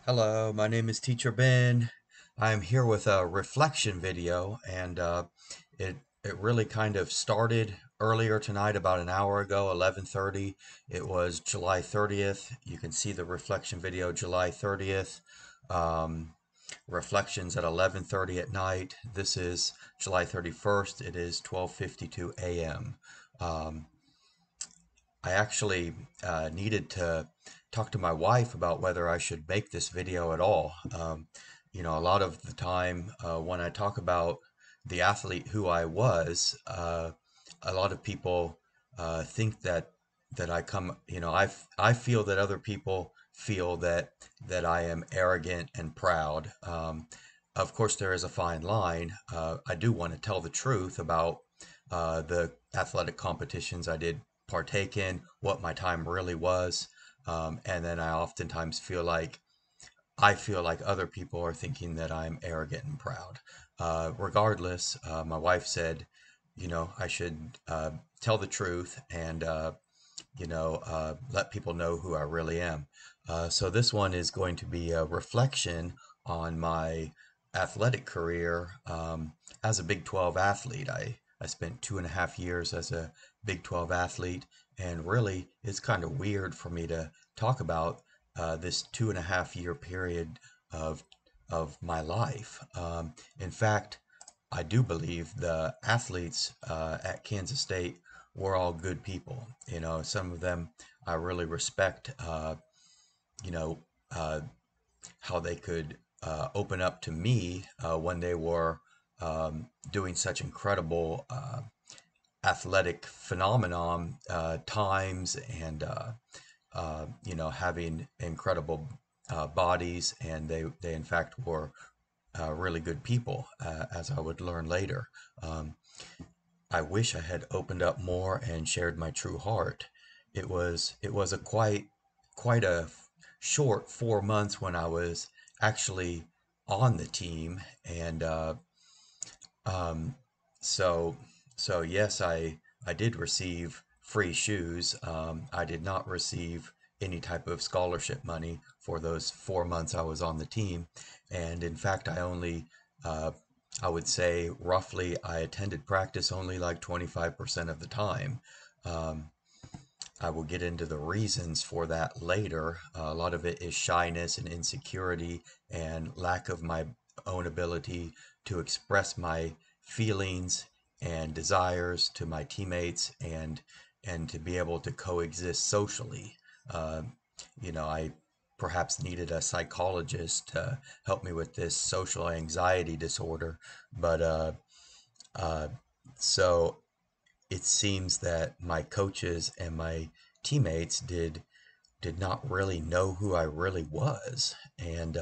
Hello, my name is Teacher Ben. I'm here with a reflection video, and it really kind of started earlier tonight, about an hour ago, 11:30. It was July 30th. You can see the reflection video, July 30th. Um, Reflections at 11:30 at night. This is July 31st. It is 12:52 a.m. Um, I actually needed to talk to my wife about whether I should make this video at all. A lot of the time when I talk about the athlete who I was, a lot of people think that I come, I feel that other people feel that I am arrogant and proud. Of course, there is a fine line. I do want to tell the truth about the athletic competitions I did partake in, what my time really was. And then I oftentimes feel like other people are thinking that I'm arrogant and proud. Regardless, my wife said, I should tell the truth and, let people know who I really am. So this one is going to be a reflection on my athletic career as a Big 12 athlete. I spent 2.5 years as a Big 12 athlete, and really it's kind of weird for me to talk about this 2.5 year period of my life. In fact, I do believe the athletes at Kansas State were all good people. Some of them I really respect. You know, uh, how they could open up to me when they were doing such incredible athletic phenomenon times and having incredible bodies, and they in fact were really good people, as I would learn later. Um, I wish I had opened up more and shared my true heart. It was a quite a short 4 months when I was actually on the team, and um, so yes, I did receive free shoes. I did not receive any type of scholarship money for those 4 months I was on the team, and in fact, uh, I would say roughly I attended practice only like 25% of the time. Um, I will get into the reasons for that later. A lot of it is shyness and insecurity and lack of my own ability to express my feelings and desires to my teammates and to be able to coexist socially. Um, I perhaps needed a psychologist to help me with this social anxiety disorder, but uh, so it seems that my coaches and my teammates did not really know who I really was. And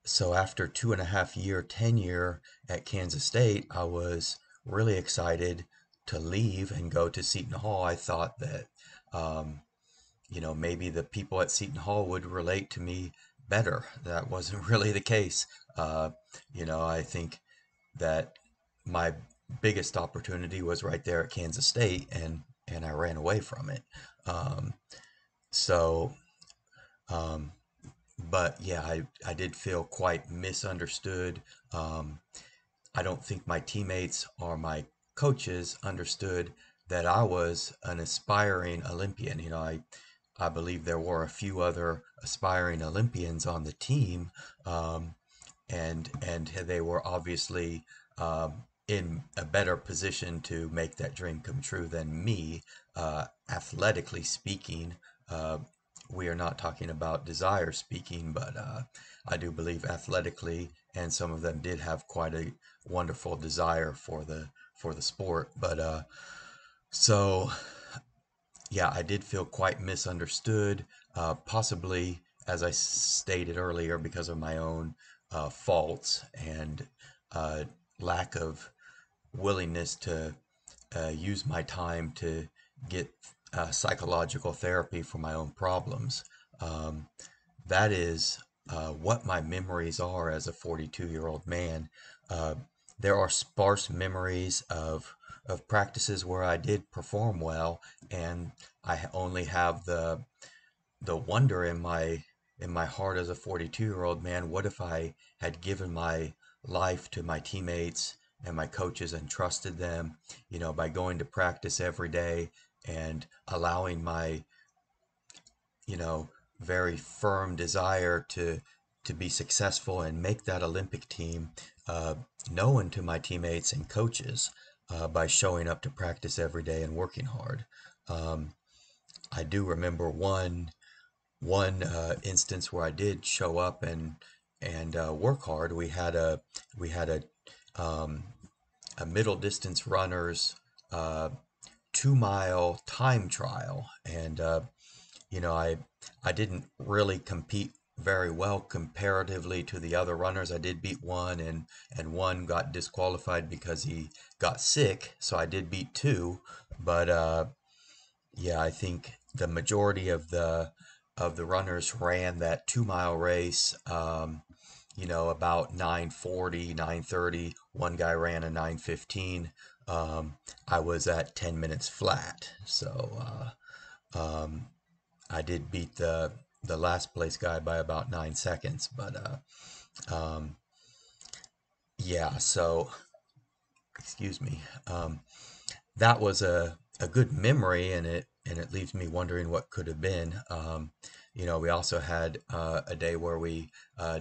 so after 2.5 year tenure at Kansas State, I was really excited to leave and go to Seton Hall. I thought that, um, maybe the people at Seton Hall would relate to me better. That wasn't really the case. I think that my biggest opportunity was right there at Kansas State, and I ran away from it. Um, so, um, but yeah, I did feel quite misunderstood. I don't think my teammates or my coaches understood that I was an aspiring Olympian. I believe there were a few other aspiring Olympians on the team, um, and they were obviously in a better position to make that dream come true than me, athletically speaking. Uh, we are not talking about desire speaking, but I do believe athletically, and some of them did have quite a wonderful desire for the sport. But so yeah, I did feel quite misunderstood, possibly, as I stated earlier, because of my own faults and uh, lack of willingness to use my time to get psychological therapy for my own problems. Um, that is what my memories are as a 42-year-old man. Uh, there are sparse memories of practices where I did perform well, and I only have the wonder in in my heart as a 42-year-old, man, what if I had given my life to my teammates and my coaches and trusted them, by going to practice every day and allowing my, you know, very firm desire to be successful and make that Olympic team uh, known to my teammates and coaches by showing up to practice every day and working hard. Um, I do remember one instance where I did show up and work hard. We had um, a middle distance runners uh, 2 mile time trial, and I didn't really compete very well comparatively to the other runners. I did beat one, and one got disqualified because he got sick. So I did beat two, but yeah, I think the majority of the runners ran that 2 mile race. About 9:40, 9:30. One guy ran a 9:15. I was at 10 minutes flat, so I did beat the last place guy by about 9 seconds, but um, yeah. So excuse me. That was a good memory, and it leaves me wondering what could have been. We also had a day where we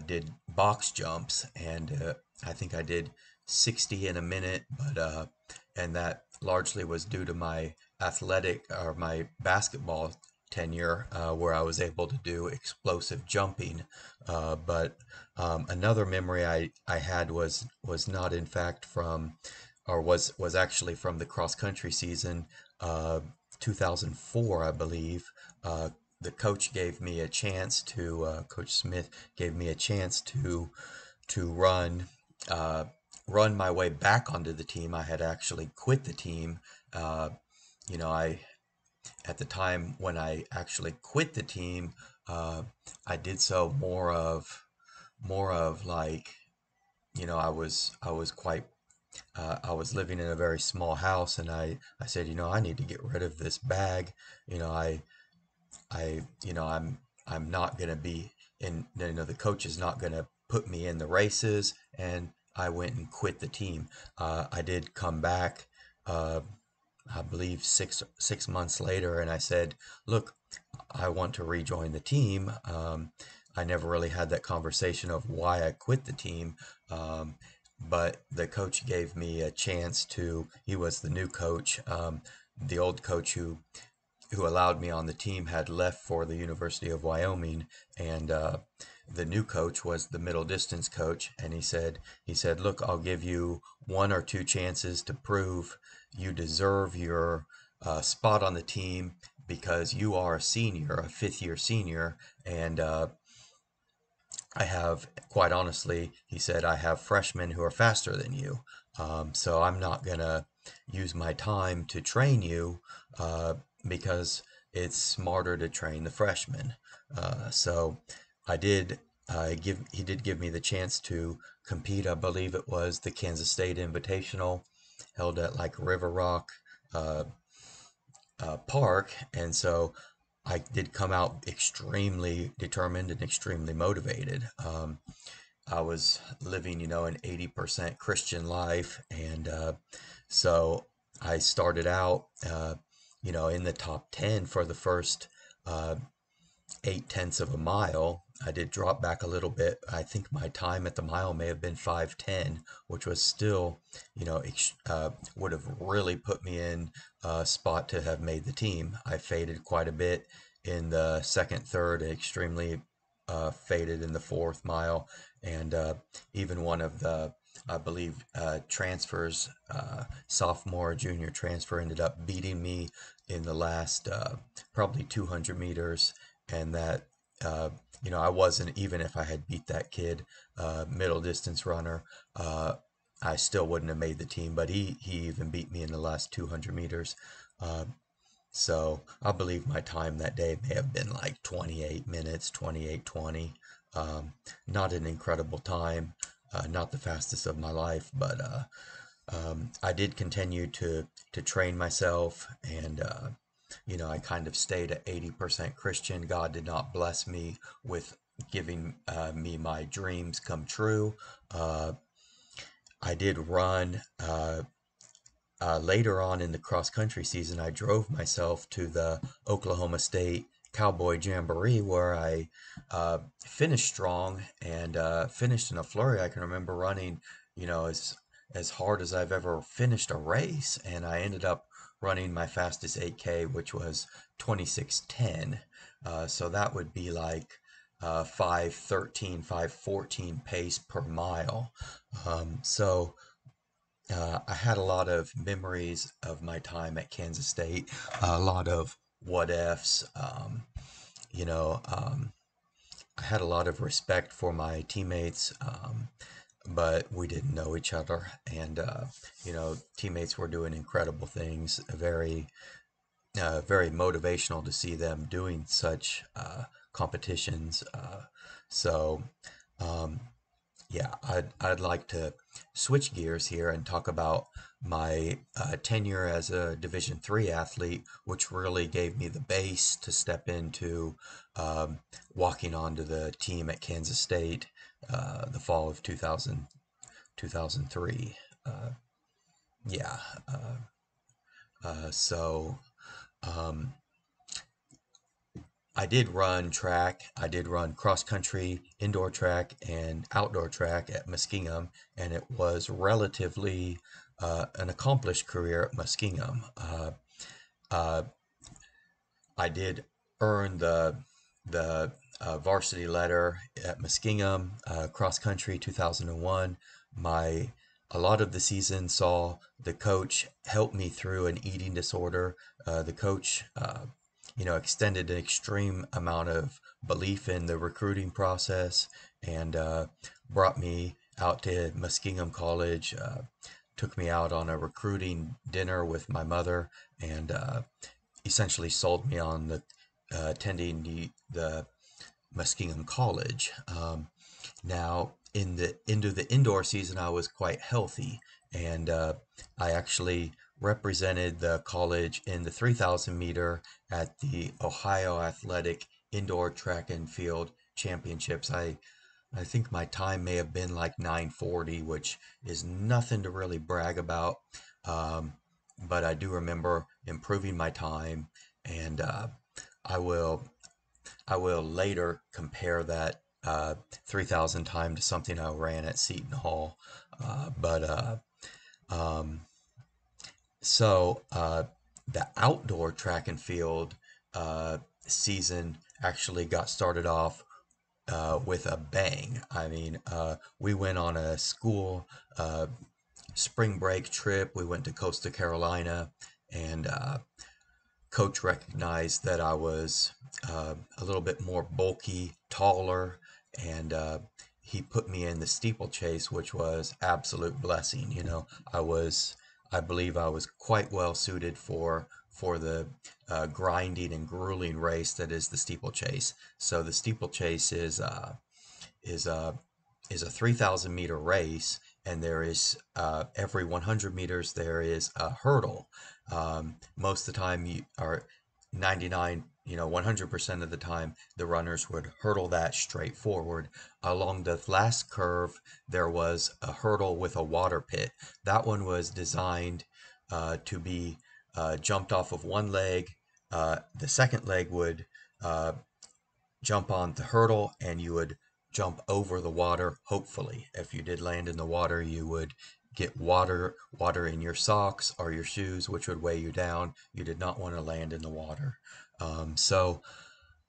did box jumps, and I think I did 60 in a minute, but and that largely was due to my athletic or my basketball tenure, where I was able to do explosive jumping. But another memory I had was not in fact from, or was actually from the cross country season, uh, 2004, I believe. The coach gave me a chance to Coach Smith gave me a chance to uh, run my way back onto the team. I had actually quit the team. Uh, I At the time when I actually quit the team, I did so more of like, I was living in a very small house, and I said, I need to get rid of this bag. You know, I, I'm not going to be in, the coach is not going to put me in the races. And I went and quit the team. I did come back, uh, I believe six months later, and I said, look, I want to rejoin the team. I never really had that conversation of why I quit the team. Um, but the coach gave me a chance he was the new coach. The old coach who allowed me on the team had left for the University of Wyoming, and the new coach was the middle distance coach. And he said, look, I'll give you one or two chances to prove you deserve your spot on the team, because you are a senior, a fifth year senior, and I have, quite honestly, he said, I have freshmen who are faster than you. So I'm not going to use my time to train you, because it's smarter to train the freshmen. So I did. He did give me the chance to compete. I believe it was the Kansas State Invitational, held at like River Rock uh, Park, and so I did come out extremely determined and extremely motivated. I was living, an 80% Christian life, and so I started out, in the top 10 for the first uh, 8/10 of a mile. I did drop back a little bit. I think my time at the mile may have been 5:10, which was still, would have really put me in a spot to have made the team. I faded quite a bit in the second, third, extremely faded in the fourth mile, and even one of the, I believe, transfers, sophomore, junior transfer, ended up beating me in the last probably 200 meters, and that I wasn't, even if I had beat that kid, middle distance runner, I still wouldn't have made the team. But he even beat me in the last 200 meters. Uh, so I believe my time that day may have been like 28 minutes, 28:20. Not an incredible time, not the fastest of my life, but I did continue to train myself, and I kind of stayed at 80% Christian. God did not bless me with giving me my dreams come true. Uh, I did run later on in the cross country season. I drove myself to the Oklahoma State Cowboy Jamboree where I finished strong and finished in a flurry. I can remember running, as hard as I've ever finished a race, and I ended up running my fastest 8K, which was 26:10. So that would be like 5:13, 5:14 pace per mile. So I had a lot of memories of my time at Kansas State, a lot of what ifs. You know, um, I had a lot of respect for my teammates, but we didn't know each other. And, teammates were doing incredible things, very motivational to see them doing such competitions. So, um, yeah, I'd like to switch gears here and talk about my tenure as a Division III athlete, which really gave me the base to step into walking onto the team at Kansas State the fall of 2003. Uh, yeah, so um, I did run track. I did run cross country, indoor track, and outdoor track at Muskingum, and it was relatively an accomplished career at Muskingum. Uh, I did earn the varsity letter at Muskingum, cross country 2001. My A lot of the season saw the coach help me through an eating disorder. The coach, extended an extreme amount of belief in the recruiting process and brought me out to Muskingum College. Took me out on a recruiting dinner with my mother and essentially sold me on the attending the Muskingum College. Now, in the end of the indoor season, I was quite healthy, and I actually represented the college in the 3,000 meter at the Ohio Athletic Indoor Track and Field Championships. I think my time may have been like 9:40, which is nothing to really brag about. Um, but I do remember improving my time, and I will I will later compare that 3,000 time to something I ran at Seton Hall. But um, so the outdoor track and field season actually got started off with a bang. I mean, we went on a school spring break trip. We went to Coastal Carolina, and coach recognized that I was a little bit more bulky, taller, and he put me in the steeplechase, which was absolute blessing. I believe I was quite well suited for the grinding and grueling race that is the steeplechase. So the steeplechase is a is a 3,000-meter race, and there is every 100 meters there is a hurdle. Most of the time, 99, 100% of the time, the runners would hurdle that straight forward. Along the last curve, there was a hurdle with a water pit. That one was designed to be jumped off of one leg. The second leg would uh, jump on the hurdle and you would jump over the water. Hopefully, if you did land in the water, you would get water in your socks or your shoes, which would weigh you down. You did not want to land in the water.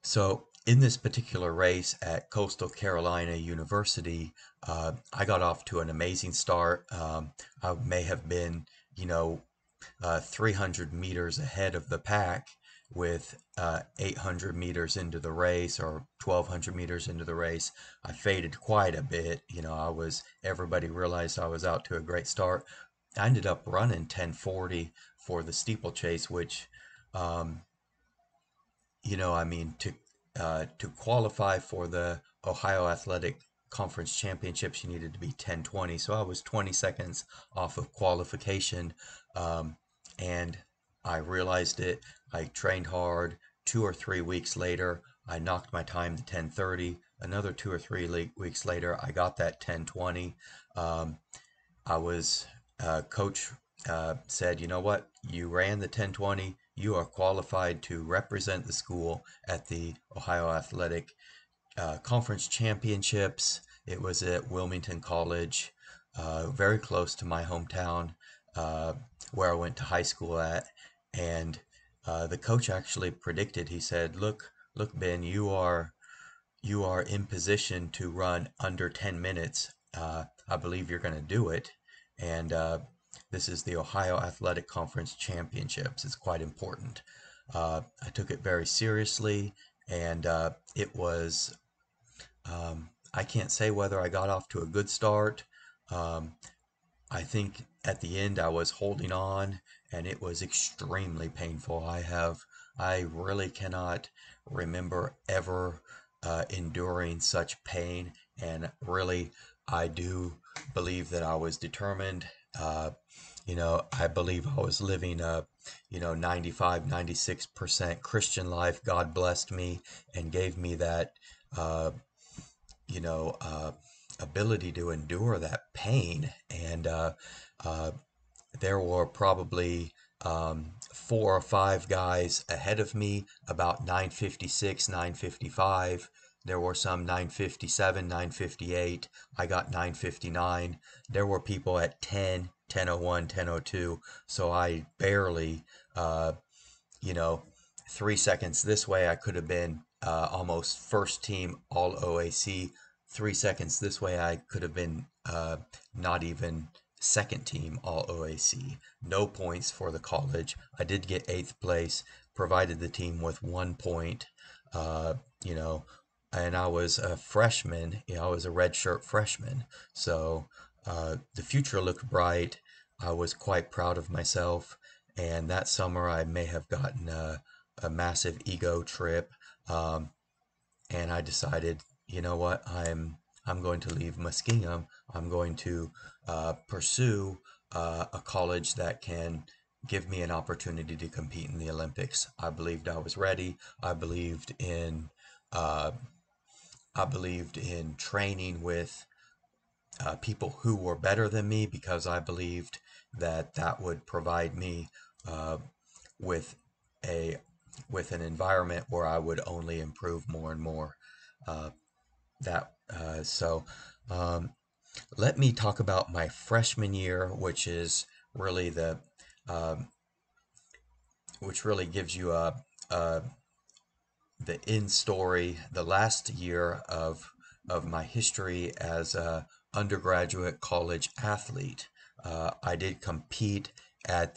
So in this particular race at Coastal Carolina University, I got off to an amazing start. I may have been, 300 meters ahead of the pack with 800 meters into the race or 1,200 meters into the race. I faded quite a bit. Everybody realized I was out to a great start. I ended up running 10:40 for the steeplechase, which, um, I mean, to qualify for the Ohio Athletic Conference Championships, you needed to be 10:20. So I was 20 seconds off of qualification, and I realized it. I trained hard. 2 or 3 weeks later, I knocked my time to 10:30. Another 2 or 3 weeks later, I got that 10:20. Um, I was coach said, you know what? You ran the 10:20. You are qualified to represent the school at the Ohio Athletic Conference Championships. It was at Wilmington College, very close to my hometown, uh, where I went to high school at. And the coach actually predicted. He said, "Look, Ben, you are in position to run under 10 minutes. I believe you're going to do it." And this is the Ohio Athletic Conference Championships. It's quite important. I took it very seriously, and it was, I can't say whether I got off to a good start. Um, I think at the end I was holding on, and it was extremely painful. I really cannot remember ever enduring such pain, and really, I do believe that I was determined. I believe I was living a, 95, 96% Christian life. God blessed me and gave me that, uh, you know, uh, ability to endure that pain. And uh, there were probably 4 or 5 guys ahead of me, about 9:56, 9:55. There were some 9:57, 9:58. I got 9:59. There were people at 10, 10:01, 10:02. So I barely, uh, you know, 3 seconds this way, I could have been almost first team all OAC. 3 seconds this way, I could have been not even second team all OAC. No points for the college. I did get eighth place, provided the team with 1 point, uh, you know, and I was a freshman. I was a redshirt freshman. So the future looked bright. I was quite proud of myself. And that summer, I may have gotten a massive ego trip, um, and I decided, you know what, I'm going to leave Muskingum. I'm going to pursue a college that can give me an opportunity to compete in the Olympics. I believed I was ready. Uh, I believed in training with people who were better than me because I believed that that would provide me uh, with a with an environment where I would only improve more and more. Uh, that so let me talk about my freshman year, which is really um, which really gives you a the in story, the last year of my history as a undergraduate college athlete. I did compete at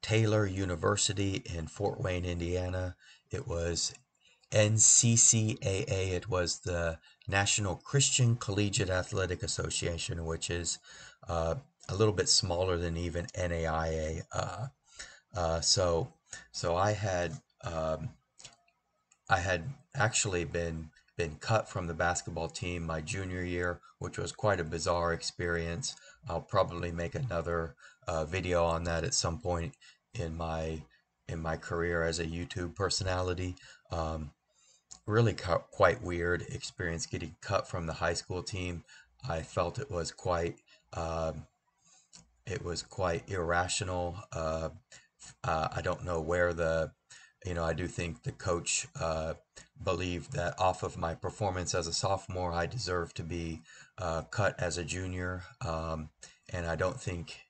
Taylor University in Fort Wayne, Indiana. It was NCCAA. It was the National Christian Collegiate Athletic Association, which is a little bit smaller than even NAIA. Uh, so, so I had actually been cut from the basketball team my junior year, which was quite a bizarre experience. I'll probably make another video on that at some point in my career as a YouTube personality. Um, Really quite weird experience getting cut from the high school team. I felt um it was quite irrational. I don't know where I do think the coach believed that off of my performance as a sophomore, I deserved to be cut as a junior. And I don't think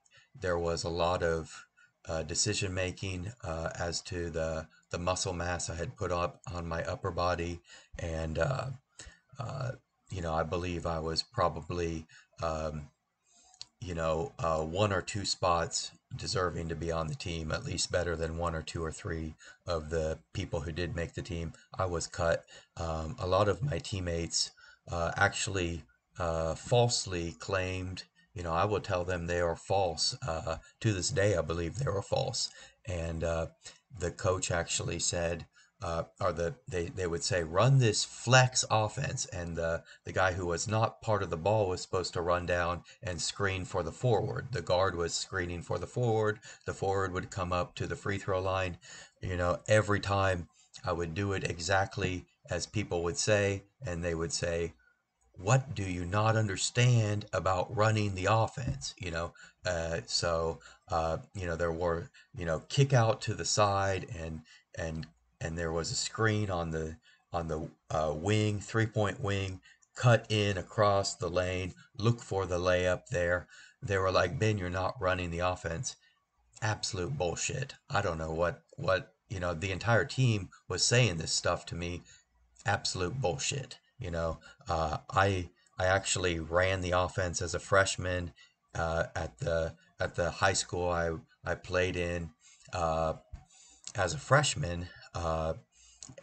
there was a lot of decision making as to the muscle mass I had put up on my upper body. And, uh, I believe I was probably um, 1 or 2 spots deserving to be on the team, at least better than 1 or 2 or 3 of the people who did make the team. I was cut. A lot of my teammates actually falsely claimed, I will tell them they are false. To this day, I believe they were false. And the coach actually said, they would say, run this flex offense, and the guy who was not part of the ball was supposed to run down and screen for the forward. The guard was screening for the forward. The forward would come up to the free throw line. Every time I would do it exactly as people would say, and they would say, what do you not understand about running the offense? There were, kick out to the side, and and there was a screen on the wing, 3-point wing, cut in across the lane, look for the layup there. They were like, Ben, you're not running the offense. Absolute bullshit. I don't know what the entire team was saying this stuff to me. Absolute bullshit. I actually ran the offense as a freshman at the high school I played in uh, as a freshman.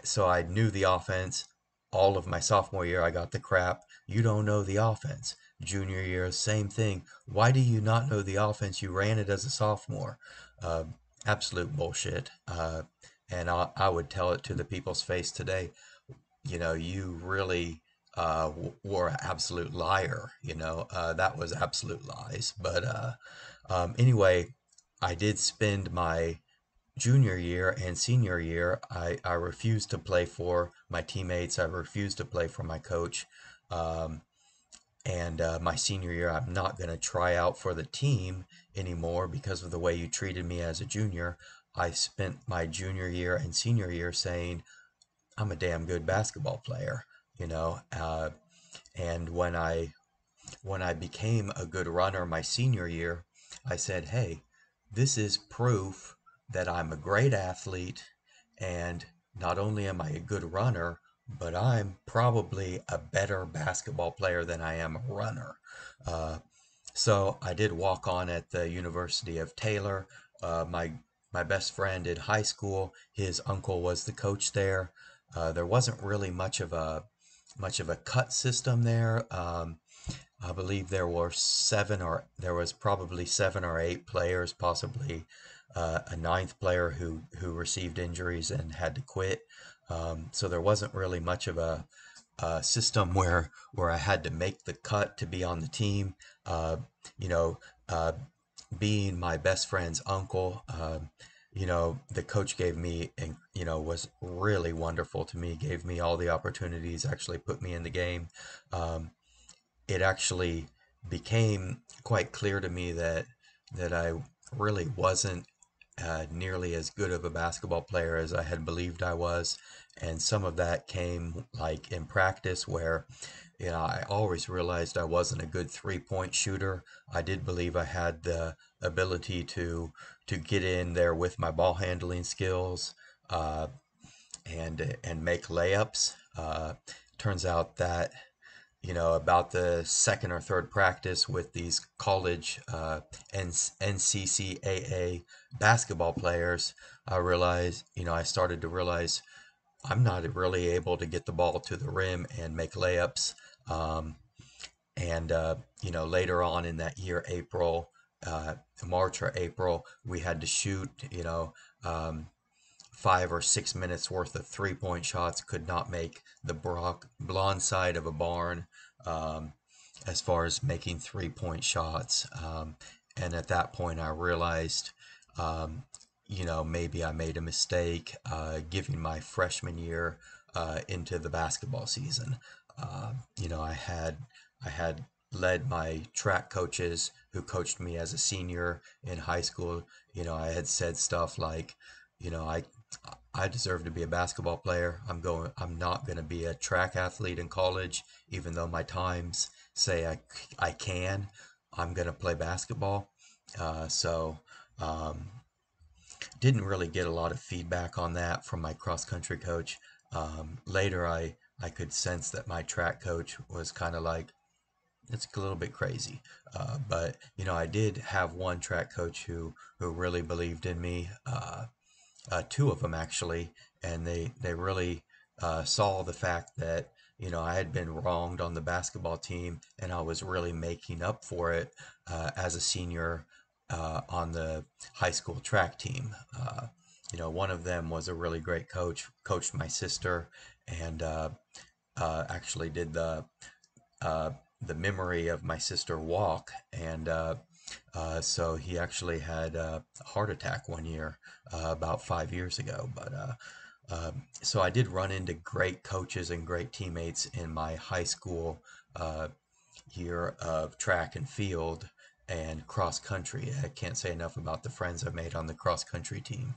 So I knew the offense. All of my sophomore year, I got the crap. You don't know the offense. Junior year, same thing. Why do you not know the offense? You ran it as a sophomore. Uh, Absolute bullshit. And I would tell it to the people's face today. You really were an absolute liar. That was absolute lies. But anyway, I did spend my junior year and senior year, I refused to play for my teammates. I refused to play for my coach. Um, and my senior year, I'm not going to try out for the team anymore because of the way you treated me as a junior. I spent my junior year and senior year saying, I'm a damn good basketball player, you know. And when I became a good runner my senior year, I said, hey, this is proof that I'm a great athlete, and not only am I a good runner, but I'm probably a better basketball player than I am a runner. Uh, so I did walk on at the University of Taylor. My best friend in high school, his uncle was the coach there. There wasn't really much of a cut system there. I believe there was probably 7 or 8 players, possibly a ninth player who received injuries and had to quit. So there wasn't really much of a system where I had to make the cut to be on the team. Uh, you know, uh, Being my best friend's uncle, the coach gave me, and was really wonderful to me. Gave me all the opportunities, actually put me in the game. Um, it actually became quite clear to me that I really wasn't nearly as good of a basketball player as I had believed I was, and some of that came like in practice where I always realized I wasn't a good 3-point shooter. I did believe I had the ability to get in there with my ball handling skills uh, and make layups. Turns out that about the second or third practice with these college NCCAA basketball players, I started to realize I'm not really able to get the ball to the rim and make layups. Um, and later on in that year, March or April, we had to shoot, um, 5 or 6 minutes worth of 3-point shots. Could not make the blonde side of a barn um, as far as making 3-point shots. And at that point, I realized, um, maybe I made a mistake giving my freshman year into the basketball season. I had led my track coaches who coached me as a senior in high school. I had said stuff like, I deserve to be a basketball player. I'm not going to be a track athlete in college, even though my times say I can. I'm going to play basketball. So um, didn't really get a lot of feedback on that from my cross country coach. Later, I could sense that my track coach was kind of like, it's a little bit crazy. But I did have one track coach who really believed in me. Two of them actually, and they really saw the fact that I had been wronged on the basketball team, and I was really making up for it as a senior on the high school track team. One of them was a really great coach, coached my sister, and actually did uh, the memory of my sister walk, and so he actually had a heart attack one year, about 5 years ago. But So I did run into great coaches and great teammates in my high school uh, year of track and field and cross country. I can't say enough about the friends I made on the cross country team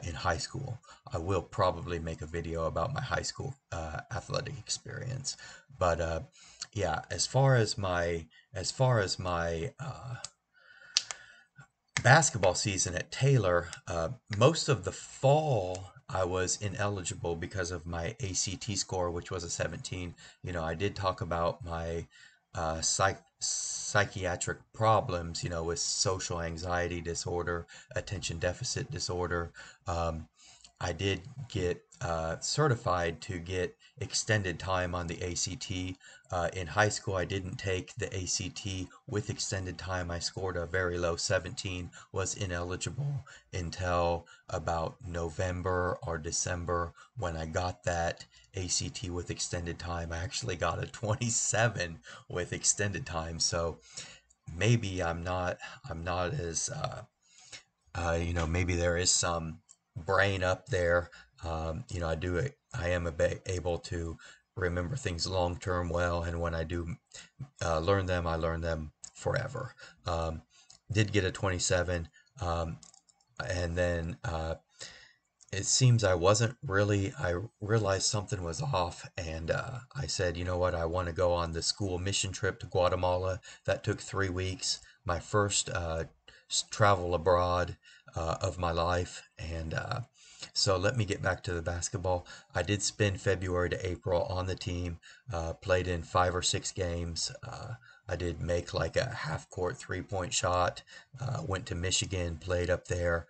in high school. I will probably make a video about my high school athletic experience. But yeah, as far as my basketball season at Taylor, most of the fall I was ineligible because of my ACT score, which was a 17. I did talk about my psychiatric problems, with social anxiety disorder, attention deficit disorder. Um, I did get certified to get extended time on the ACT. In high school, I didn't take the ACT with extended time. I scored a very low 17, was ineligible until about November or December when I got that ACT with extended time. I actually got a 27 with extended time. So maybe I'm not as maybe there is some brain up there. I am able to remember things long term well, and when I do learn them, I learn them forever. Um, did get a 27, and then it seems I wasn't really, I realized something was off, and I said, you know what, I want to go on the school mission trip to Guatemala. That took 3 weeks, my first travel abroad of my life. And so let me get back to the basketball. I did spend February to April on the team, played in 5 or 6 games. I did make like a half court 3-point shot, went to Michigan, played up there.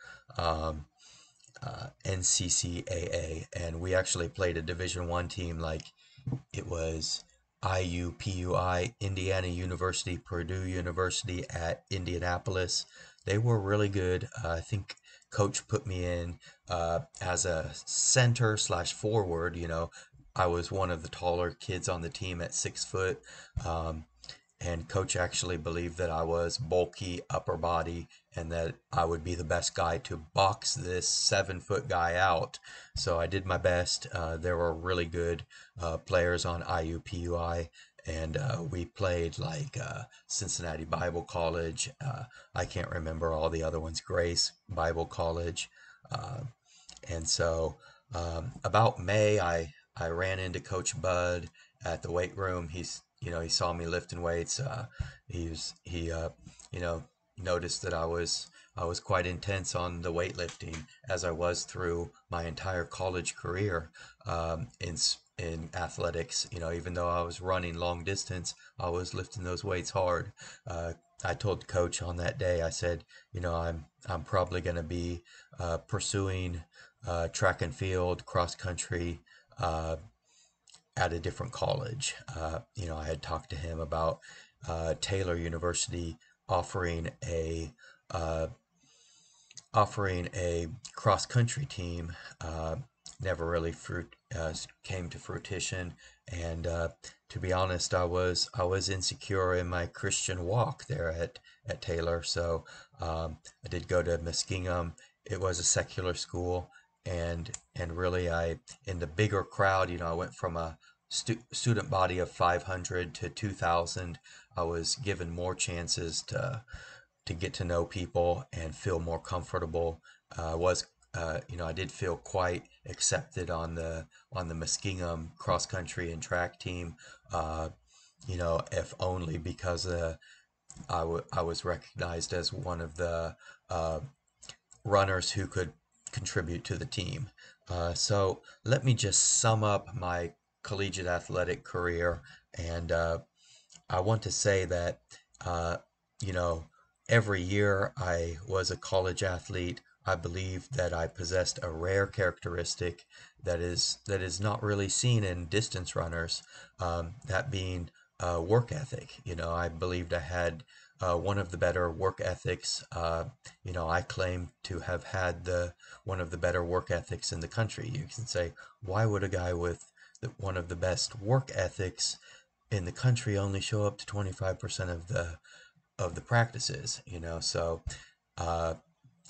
NCCAA, and we actually played a Division I team. Like, it was IUPUI, Indiana University, Purdue University at Indianapolis. They were really good. I think coach put me in as a center slash forward. I was one of the taller kids on the team at 6 foot. Um, and coach actually believed that I was bulky upper body and that I would be the best guy to box this 7 foot guy out. So I did my best. There were really good players on IUPUI, and we played like Cincinnati Bible College. I can't remember all the other ones. Grace Bible College. Uh, and so about May, I ran into Coach Bud at the weight room. He saw me lifting weights. He you know noticed that I was quite intense on the weightlifting, as I was through my entire college career in athletics. Even though I was running long distance, I was lifting those weights hard. I told coach on that day, I said, I'm probably going to be pursuing track and field, cross country, uh, at a different college. I had talked to him about Taylor University offering a uh, offering a cross country team. Never really came to fruition, and to be honest, I was insecure in my Christian walk there at Taylor. So I did go to Muskingum. It was a secular school, and really, in the bigger crowd, I went from a student body of 500 to 2,000. I was given more chances to get to know people and feel more comfortable. Was I did feel quite accepted on the Muskingum cross country and track team. Uh, if only because I was recognized as one of the uh, runners who could contribute to the team. So let me just sum up my collegiate athletic career, and I want to say that uh, you know every year I was a college athlete. I believe that I possessed a rare characteristic that is not really seen in distance runners. That being work ethic. I believed I had one of the better work ethics. I claim to have had the one of the better work ethics in the country. You can say, why would a guy with one of the best work ethics in the country only show up to 25% of the practices? So uh,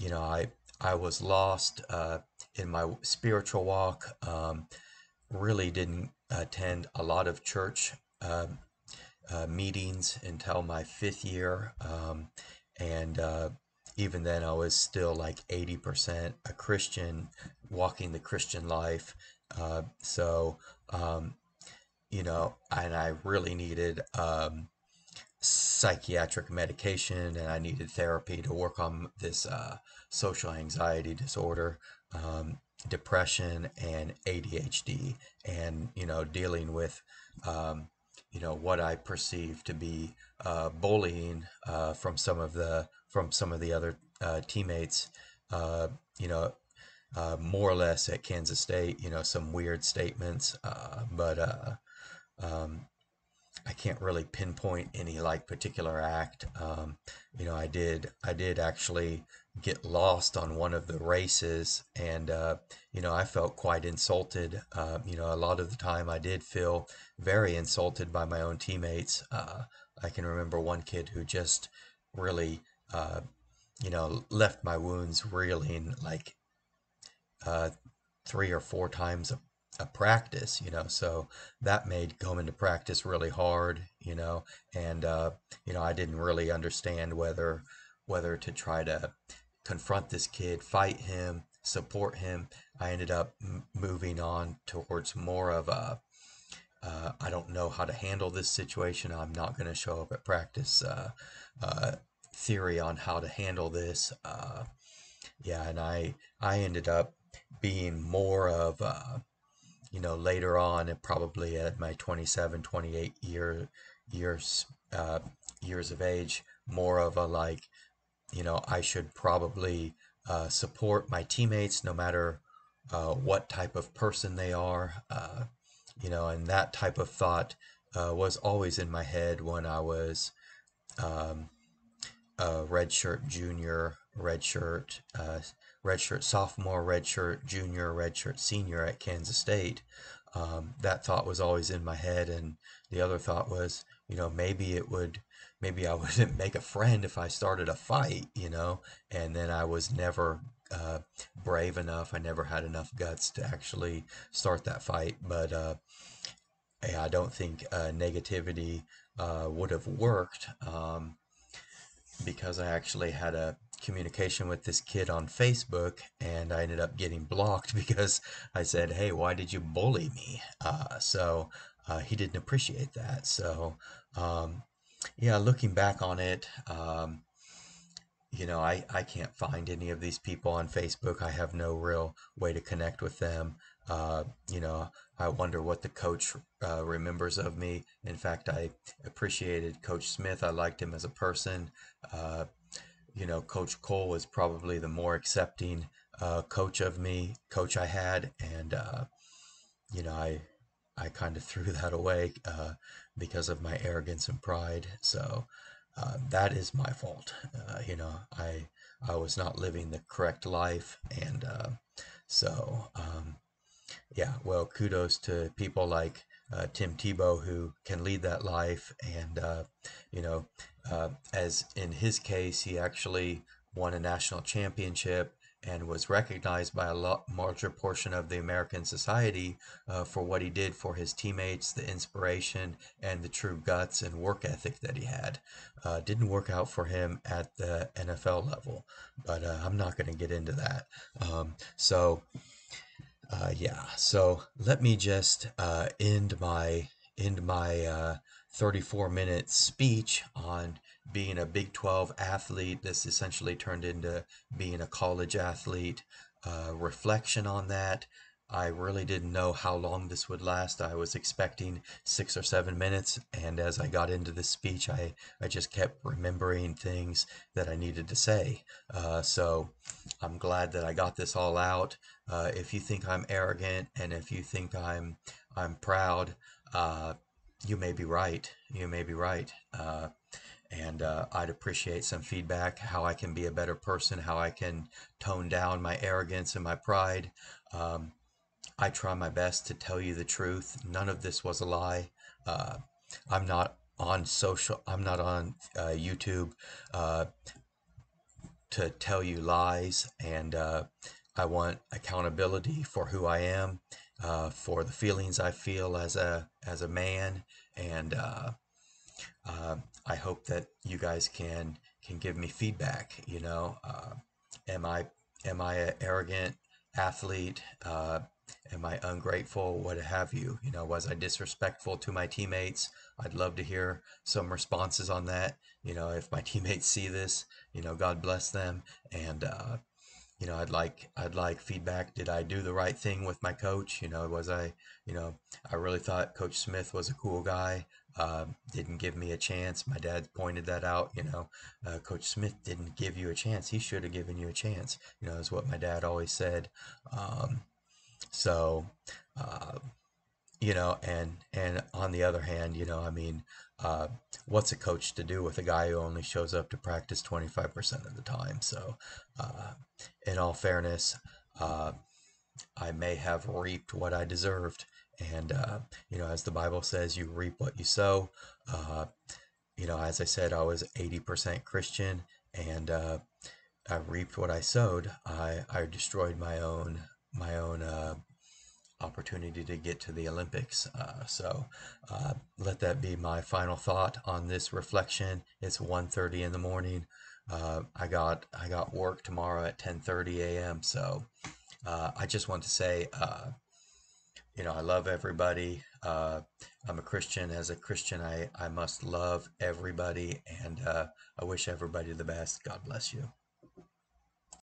I I was lost in my spiritual walk. Really didn't attend a lot of church meetings until my fifth year. And even then, I was still like 80% a Christian, walking the Christian life. So, um, and I really needed psychiatric medication, and I needed therapy to work on this social anxiety disorder, depression, and ADHD, and dealing with what I perceive to be bullying from some of the other teammates. Uh, you know, More or less at Kansas State. Some weird statements, but I can't really pinpoint any like particular act. I did actually get lost on one of the races, and I felt quite insulted. A lot of the time I did feel very insulted by my own teammates. I can remember one kid who just really, uh, left my wounds reeling like uh, 3 or 4 times a practice, so that made going to practice really hard, and I didn't really understand whether to try to confront this kid, fight him, support him. I ended up moving on towards more of a I don't know how to handle this situation. I'm not going to show up at practice. Uh, Theory on how to handle this. Yeah, and I ended up being more of later on, and probably at my 27, 28 years uh, years of age, more of a like, I should probably support my teammates no matter what type of person they are. And that type of thought was always in my head when I was um, redshirt junior, redshirt sophomore, redshirt junior, redshirt senior at Kansas State. That thought was always in my head, and the other thought was, maybe I wouldn't make a friend if I started a fight, and then I was never brave enough. I never had enough guts to actually start that fight, but yeah, I don't think negativity would have worked. Because I actually had a communication with this kid on Facebook, and I ended up getting blocked because I said, "Hey, why did you bully me?" He didn't appreciate that. So, um, yeah, looking back on it, I can't find any of these people on Facebook. I have no real way to connect with them. Uh, you know, I wonder what the coach remembers of me. In fact, I appreciated Coach Smith. I liked him as a person. Uh, Coach Cole was probably the more accepting coach I had, and I kind of threw that away because of my arrogance and pride. So that is my fault. I was not living the correct life, and so yeah. Well, kudos to people like Tim Tebow who can lead that life, and you know, as in his case, he actually won a national championship and was recognized by a lot larger portion of the American society for what he did for his teammates, the inspiration, and the true guts and work ethic that he had. Didn't work out for him at the NFL level, but I'm not going to get into that. Yeah, so let me just end my 34-minute speech on being a Big 12 athlete. This essentially turned into being a college athlete. Reflection on that. I really didn't know how long this would last. I was expecting 6 or 7 minutes, and as I got into this speech, I just kept remembering things that I needed to say. So I'm glad that I got this all out. If you think I'm arrogant, and if you think I'm proud, uh, you may be right. You may be right. And I'd appreciate some feedback, how I can be a better person, how I can tone down my arrogance and my pride. Um, I try my best to tell you the truth. None of this was a lie. Uh, I'm not on YouTube to tell you lies, and I want accountability for who I am, for the feelings I feel as a man, and I hope that you guys can give me feedback. Am I an arrogant athlete? Am I ungrateful? What have you? Was I disrespectful to my teammates? I'd love to hear some responses on that. If my teammates see this, God bless them. And I'd like feedback. Did I do the right thing with my coach? Was I, I really thought Coach Smith was a cool guy. Didn't give me a chance. My dad pointed that out. Coach Smith didn't give you a chance. He should have given you a chance. Is what my dad always said. Um, so, uh, and on the other hand, I mean, uh, what's a coach to do with a guy who only shows up to practice 25% of the time? So, uh, in all fairness, uh, I may have reaped what I deserved. And, as the Bible says, you reap what you sow. Uh, as I said, I was 80% Christian, and I reaped what I sowed. I destroyed my own opportunity to get to the Olympics. So let that be my final thought on this reflection. It's 1:30 in the morning. I got work tomorrow at 10:30 a.m. So I just want to say, I love everybody. I'm a Christian. As a Christian, I must love everybody, and I wish everybody the best. God bless you.